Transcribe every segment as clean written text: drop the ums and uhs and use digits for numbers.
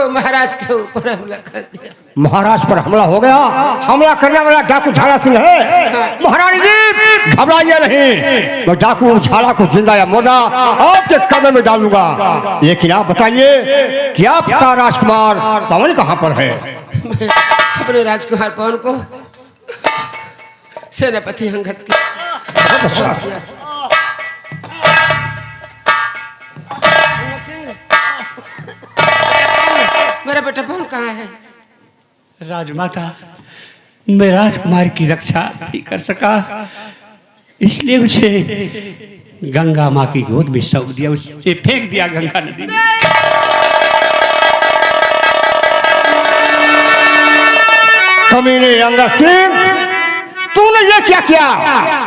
महाराज के ऊपर हमला कर दिया। महाराज पर हमला हो गया। हमला करने वाला डाकू झाला सिंह है। महारानी जी घबराइए नहीं, मैं डाकू झाला को जिंदा या मुर्दा आपके कब्र में डालूंगा। लेकिन आप बताइए कि आपका राजकुमार पवन कहाँ पर है? मैं अपने राजकुमार पवन को सेनापति अंगद की मेरा बेटा पवन कहाँ है? राजमाता, मैं राजकुमार की रक्षा नहीं कर सका, इसलिए उसे गंगा माँ की गोद में सौंप दिया, उसे फेंक दिया गंगा नदी में। कमीने अंगद सिंह, तूने ये क्या किया?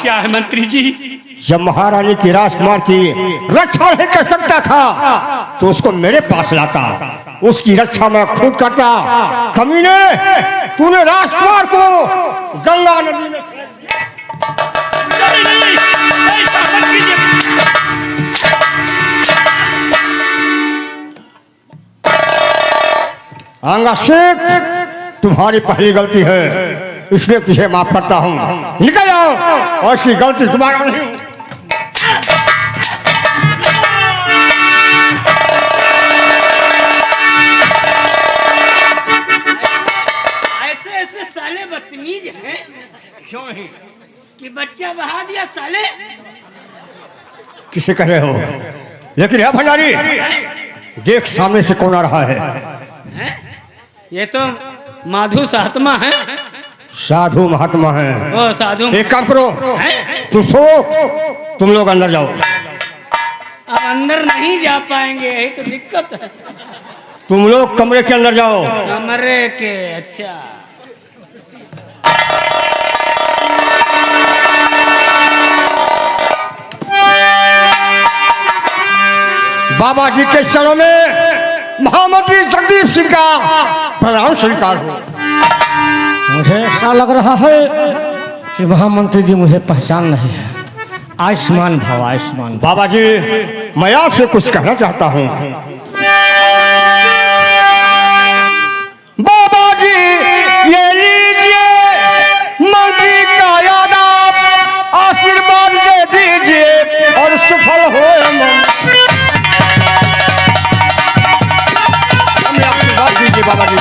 क्या है मंत्री जी? जब महारानी की राजकुमार की रक्षा नहीं कर सकता था तो उसको मेरे पास लाता, उसकी रक्षा मैं खुद करता। कमीने, तूने राजकुमार को गंगा नदी में फेंक दिया। ऐसा मत कीजिए। अंगद सिंह, तुम्हारी पहली गलती है, इसलिए तुझे माफ करता हूँ। निकल जाओ, ऐसी गलती दोबारा नहीं। ऐसे साले बदतमीज हैं। क्यों है कि बच्चा बहा दिया साले? किसे कह रहे हो? लेकिन है भंडारी, देख सामने से कौन आ रहा है? ये तो माधु साहतमा है। साधु महात्मा है। ओ साधु, एक काम करो, तुम सो, तुम लोग अंदर जाओ। अब अंदर नहीं जा पाएंगे, यही तो दिक्कत है। तुम लोग कमरे के अंदर जाओ। कमरे के? अच्छा। बाबा जी के चरणों में महामंत्री जगदीप सिंह का प्रणाम स्वीकार हो। मुझे ऐसा लग रहा है कि महामंत्री जी मुझे पहचान नहीं है। आयुष्मान भव, आयुष्मान। बाबा जी, मैं आपसे कुछ कहना चाहता हूँ। बाबा जी, ये लीजिए मंत्री का याद, आप आशीर्वाद दे दीजिए और सफल हो। हमें आशीर्वाद दीजिए बाबा जी।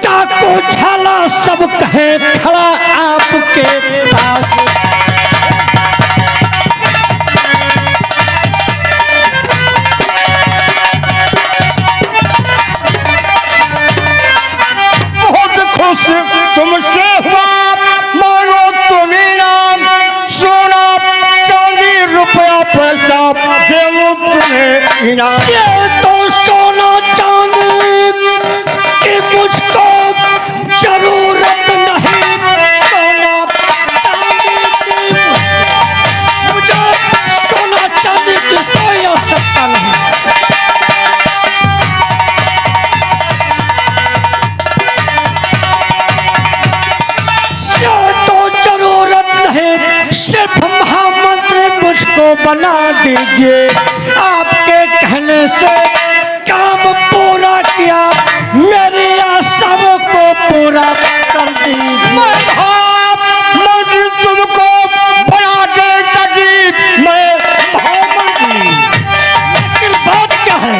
डाकू झाला सब कहे खड़ा आपके पास। बहुत खुश तुमसे हुआ, मानो तुम्हें नाम, सोना चांदी रुपया पैसा देवो तुम्हें इनाम। ये तो सोना चांदी मुझको जरूरत नहीं, सोना चांदी की मुझे सोना चांदी की कोई आवश्यकता नहीं। ये तो जरूरत नहीं, सिर्फ महामंत्री मुझको बना दीजिए। आपके कहने से काम पूरा किया, मेरी आशाओं को पूरा कर दीजिए। मंत्री तुमको बना दे तजीब, मैं महामंत्री। लेकिन बात क्या है?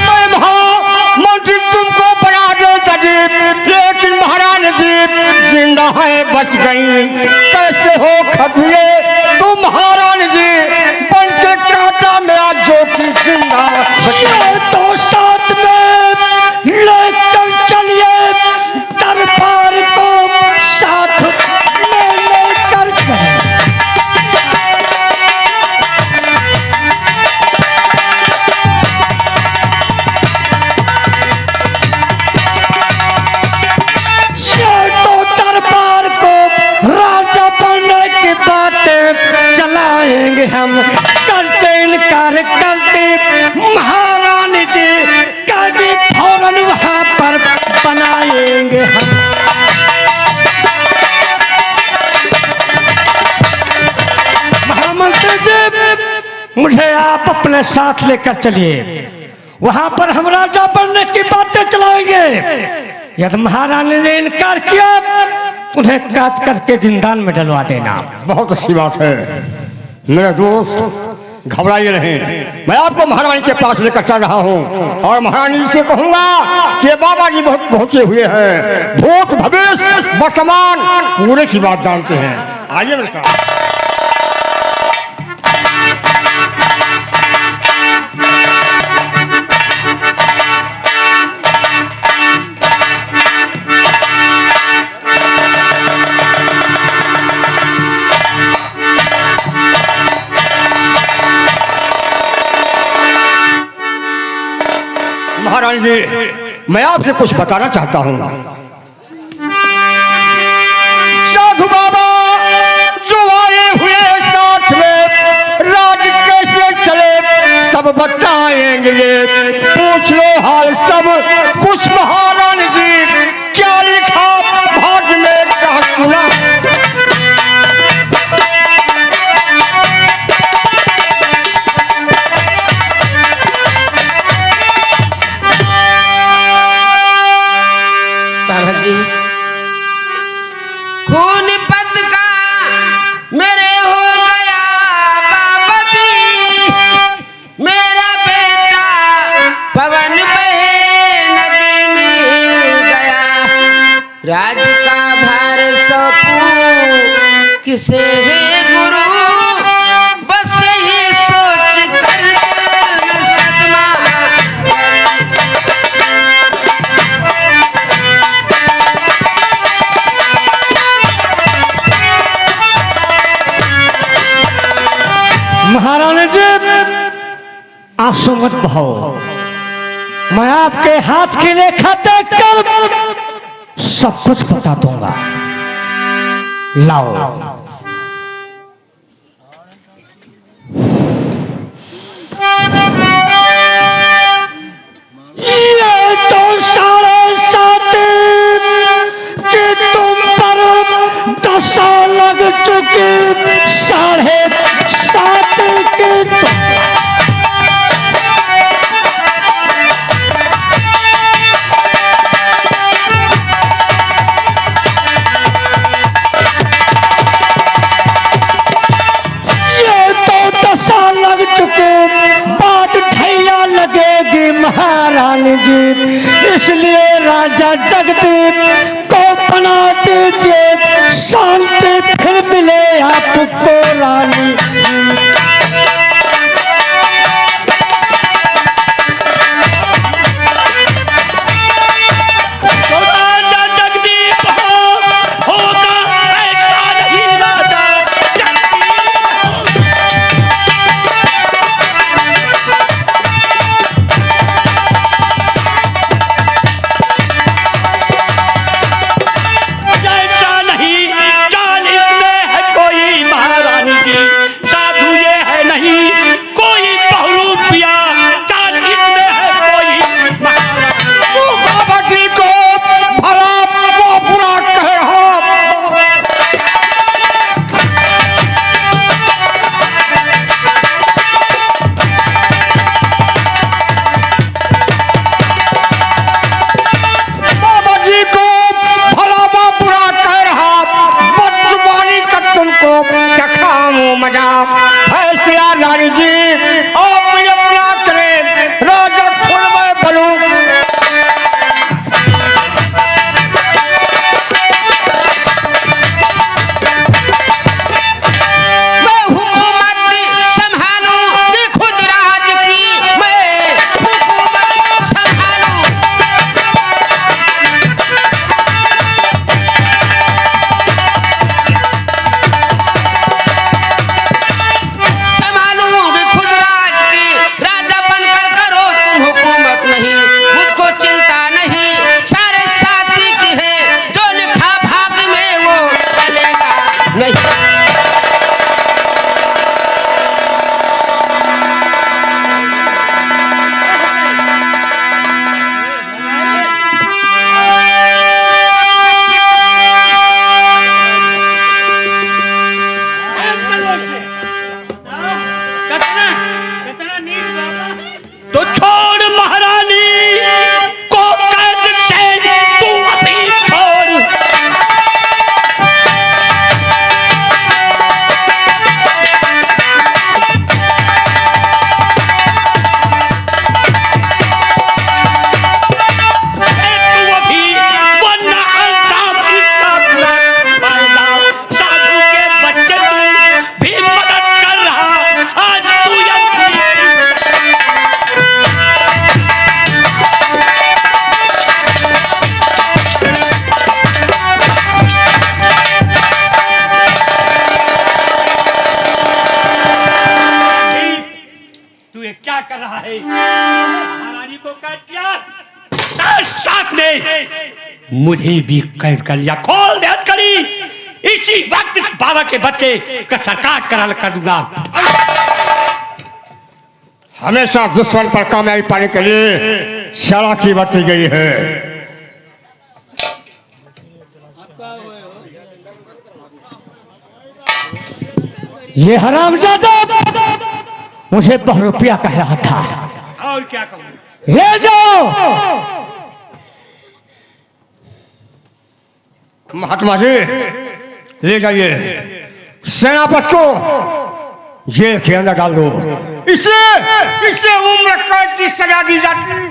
मैं महामंत्री तुमको बना दे तजीब, लेकिन महारानी जी जिंदा है बच गई। हम करते इनकार करते महारानी जी कहती फौरन वहाँ पर बनाएंगे हम। महामंत्री जी मुझे आप अपने साथ लेकर चलिए, वहां पर हम राजा बनने की बातें चलाएंगे। यदि महारानी ने इनकार किया उन्हें काट करके जिंदान में डलवा देना। बहुत अच्छी बात है मेरे दोस्त, घबराइए नहीं। मैं आपको महारानी के पास लेकर चल रहा हूँ और महारानी से कहूंगा कि बाबा जी बहुत पहुंचे हुए हैं, भूत भविष्य वर्तमान पूरे की बात जानते हैं। आइए मेरे साथ। महारानी जी मैं आपसे कुछ बताना चाहता हूँ। साधु बाबा जो आए हुए साथ में राज कैसे चले सब बताएंगे, पूछ लो हाल सब कुछ महारानी जी। क्या लिखा भाग्य में कहा सुना, जी खून पद का मेरे हो गया बाबा जी, मेरा बेटा पवन बहे नदी में गया, राज का भार सौंपू किसे है गुरु, बस ये सोच कर मैं सदमा। महारानी जी आंसू मत बहाओ, मैं आपके हाथ की रेखा देखकर सब कुछ बता दूंगा। लाओ ये तो 7.5 कि तुम पर दशा लग चुकी, 7.5 के तुम लग चुके, बात ढैया लगेगी महारानी जी, इसलिए राजा जगदीप को बना दीजिए शांति, फिर मिले आपको रानी जी। फैसला रानी जी आप अपना करें, राजा खुद मैं बनूं। मैं हुकूमत संभालूं कि खुद राज की, मैं हुकूमत संभालूं। संभालूं कि खुद राज की, राजा बनकर करो तुम ये क्या कर रहा है? महारानी को कैद किया, साथ में मुझे भी कैद कर लिया। खोल दे हथकड़ी, इसी वक्त इस बाबा के बच्चे का सरकार कर दूंगा। हमेशा दुश्मन पर कामयाबी पाने के लिए चालाकी बरती गई है। ये हरामजादा मुझे बहुत रुपया कह रहा था। और क्या कहूँ? ले जाओ। महात्मा जी ले जाइए, सेनापति को जेल के अंदर डाल दो। इसे उम्र कैद की सजा दी जाती।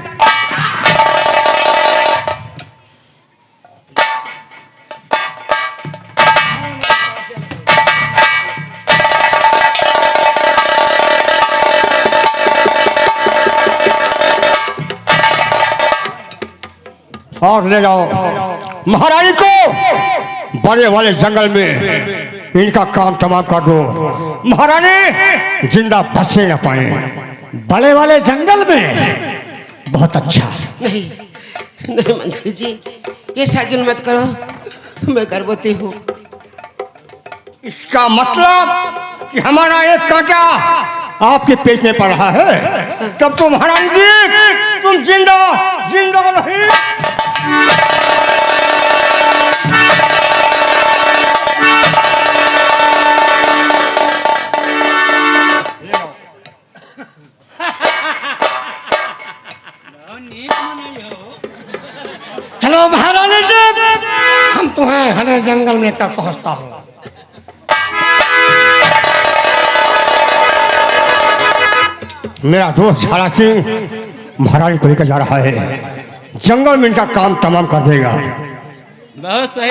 और ले जाओ महारानी को बड़े वाले जंगल में, इनका काम तमाम कर दो। महारानी जिंदा बचे न पाए। बड़े वाले जंगल में? बहुत अच्छा। नहीं नहीं मंत्री जी, ये साजुन मत करो, मैं गर्भवती हूँ। इसका मतलब कि हमारा एक कांटा आपके पेट में पड़ रहा है। तब तो महारानी जी तुम जिंदा नहीं। चलो महारानी जी, हम तुम्हें घने जंगल में तक पहुंचता हूँ। मेरा दोस्त छाला सिंह महारानी को लेकर जा रहा है। जंगल में इनका काम तमाम कर देगा। बहुत सही।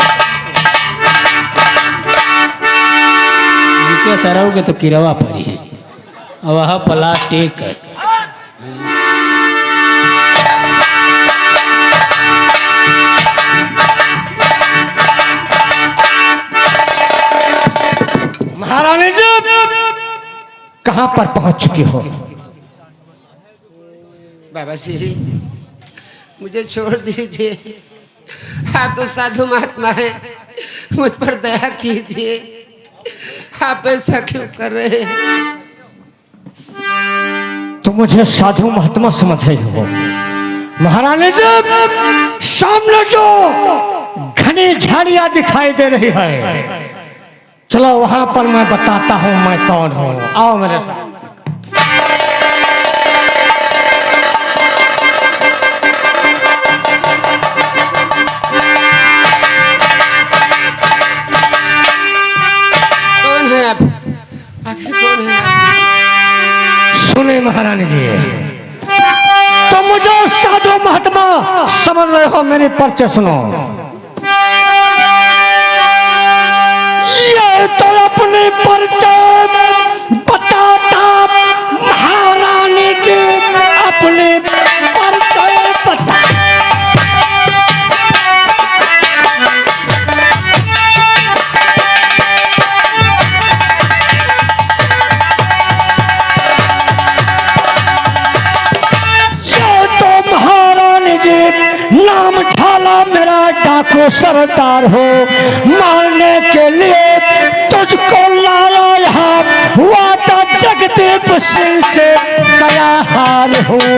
इनके सरव के तो किरवा परी है, वह प्लास्टिक है। महारानी जी कहाँ पर पहुंच चुकी हो? बाबा जी मुझे छोड़ दीजिए, आप तो साधु महात्मा हैं, मुझ पर दया कीजिए। आप ऐसा क्यों कर रहे हैं? तुम मुझे साधु महात्मा समझ रही हो? महारानी जी सामने जो घनी झाड़ियां दिखाई दे रही है, चलो वहां पर मैं बताता हूं मैं कौन हूं। आओ मेरे साथ। कौन है आप? आखिर कौन है आप? सुने महारानी जी, तो मुझे साधु महात्मा समझ रहे हो? मेरी परिचय सुनो। ये तो अपने परिचय बताता महारानी जी, अपने परिचय बता। नाम झाला मेरा डाकू सरदार हो, मारने के लिए तुझको लाया यहाँ, वादा जगदीप सिंह से गया हार हूँ।